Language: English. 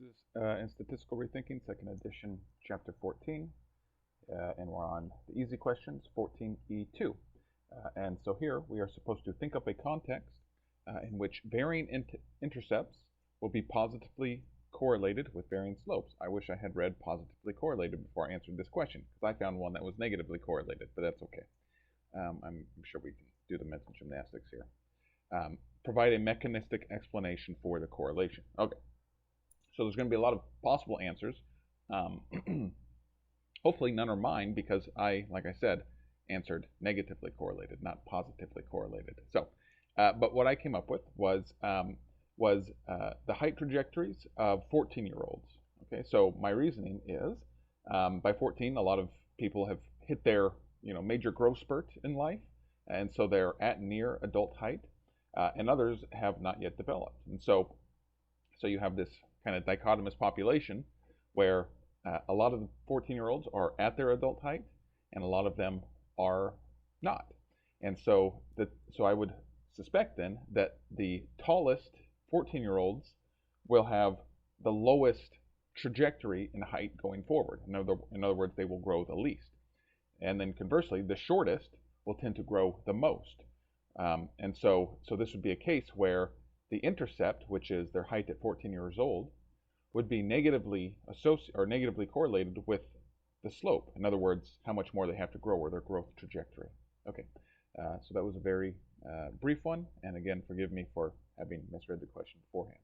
In Statistical Rethinking, second edition, chapter 14, and we're on the easy questions, 14E2. And so here we are supposed to think up a context in which varying intercepts will be positively correlated with varying slopes. I wish I had read positively correlated before I answered this question, because I found one that was negatively correlated, but that's okay. I'm sure we can do the mental gymnastics here. Provide a mechanistic explanation for the correlation. Okay. So there's going to be a lot of possible answers. Hopefully none are mine because I, like I said, answered negatively correlated, not positively correlated. So, but what I came up with was the height trajectories of 14-year-olds. Okay, so my reasoning is by 14, a lot of people have hit their major growth spurt in life, and so they're at near adult height, and others have not yet developed. And so you have this kind of dichotomous population where a lot of the 14-year-olds are at their adult height and a lot of them are not. And so I would suspect then that the tallest 14-year-olds will have the lowest trajectory in height going forward. In other words, they will grow the least. And then conversely, the shortest will tend to grow the most. And so this would be a case where the intercept, which is their height at 14 years old, would be negatively correlated with the slope. In other words, how much more they have to grow or their growth trajectory. Okay, so that was a very brief one, and again, forgive me for having misread the question beforehand.